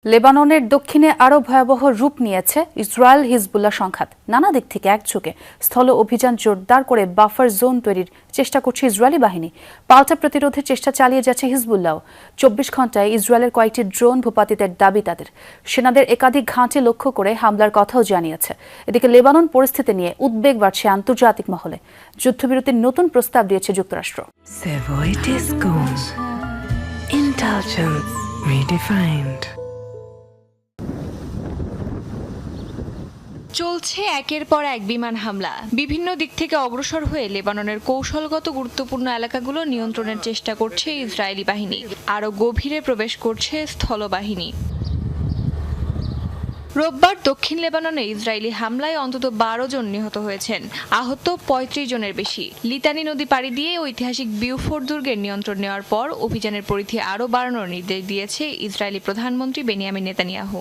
লেবাননের দক্ষিণে আরও ভয়াবহ রূপ নিয়েছে ইসরায়েল হিজবুল্লাহ সংঘাত। নানা দিক থেকে একযোগে স্থল অভিযান জোরদার করে বাফার জোন তৈরির চেষ্টা করছে ইসরায়েলি বাহিনী। পাল্টা প্রতিরোধের চেষ্টা চালিয়ে যাচ্ছে হিজবুল্লাহ। 24 ঘণ্টায় ইসরায়েলের কয়েকটি ড্রোন ভূপাতিতের দাবি তাদের। সেনাদের একাধিক ঘাঁটি লক্ষ্য করে হামলার কথাও জানিয়েছে। এদিকে লেবানন পরিস্থিতি নিয়ে উদ্বেগ বাড়ছে আন্তর্জাতিক মহলে। যুদ্ধবিরতির নতুন প্রস্তাব দিয়েছে যুক্তরাষ্ট্র। চলছে একের পর এক বিমান হামলা। বিভিন্ন দিক থেকে অগ্রসর হয়ে লেবাননের কৌশলগত গুরুত্বপূর্ণ এলাকাগুলো নিয়ন্ত্রণের চেষ্টা করছে ইসরায়েলি বাহিনী। আরও গভীরে প্রবেশ করছে স্থলবাহিনী। রোববার দক্ষিণ লেবাননে ইসরায়েলি হামলায় অন্তত 12 জন নিহত হয়েছেন, আহত 35 জনের বেশি। লিতানি নদী পাড়ি দিয়ে ঐতিহাসিক বিউফোর দুর্গের নিয়ন্ত্রণ নেওয়ার পর অভিযানের পরিধি আরও বাড়ানোর নির্দেশ দিয়েছে ইসরায়েলি প্রধানমন্ত্রী বেনিয়ামিন নেতানিয়াহু।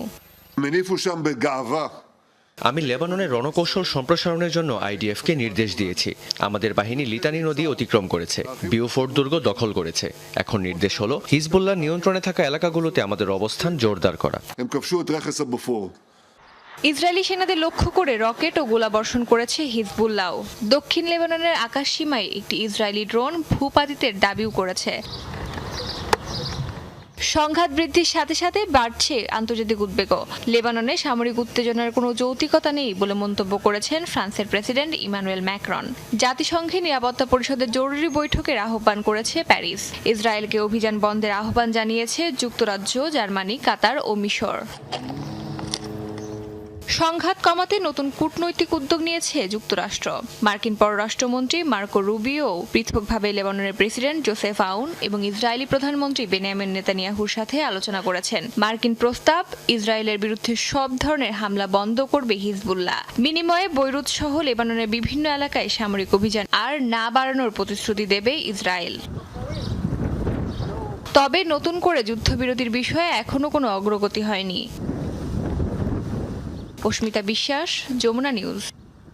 আমি লেবাননের রণকৌশল সম্প্রসারণের জন্য আইডিএফকে নির্দেশ দিয়েছি। আমাদের বাহিনী লিতানি নদী অতিক্রম করেছে, বিউফোর্ট দুর্গ দখল করেছে। এখন নির্দেশ হলো হিজবুল্লাহ নিয়ন্ত্রণে থাকা এলাকাগুলোতে আমাদের অবস্থান জোরদার করা। ইসরায়েলি সেনাদের লক্ষ্য করে রকেট ও গোলাবর্ষণ করেছে হিজবুল্লাহ। দক্ষিণ লেবাননের আকাশ সীমায় একটি ইসরায়েলি ড্রোন ভূপাতিতের দাবিও করেছে। সংঘাত বৃদ্ধির সাথে সাথে বাড়ছে আন্তর্জাতিক উদ্বেগও। লেবাননে সামরিক উত্তেজনার কোনো যৌক্তিকতা নেই বলে মন্তব্য করেছেন ফ্রান্সের প্রেসিডেন্ট ইমানুয়েল ম্যাক্রন। জাতিসংঘের নিরাপত্তা পরিষদের জরুরি বৈঠকের আহ্বান করেছে প্যারিস। ইসরায়েলকে অভিযান বন্ধের আহ্বান জানিয়েছে যুক্তরাজ্য, জার্মানি, কাতার ও মিশর। সংঘাত কমাতে নতুন কূটনৈতিক উদ্যোগ নিয়েছে যুক্তরাষ্ট্র। মার্কিন পররাষ্ট্রমন্ত্রী মার্কো রুবিও পৃথকভাবে লেবাননের প্রেসিডেন্ট জোসেফ আউন এবং ইসরায়েলি প্রধানমন্ত্রী বেনিয়ামিন নেতানিয়াহুর সাথে আলোচনা করেছেন। মার্কিন প্রস্তাব, ইসরায়েলের বিরুদ্ধে সব ধরনের হামলা বন্ধ করবে হিজবুল্লাহ। বিনিময়ে বৈরুত সহ লেবাননের বিভিন্ন এলাকায় সামরিক অভিযান আর না বাড়ানোর প্রতিশ্রুতি দেবে ইসরায়েল। তবে নতুন করে যুদ্ধবিরতির বিষয়ে এখনো কোনো অগ্রগতি হয়নি। অস্মিতা বিশ্বাস, যমুনা নিউজ।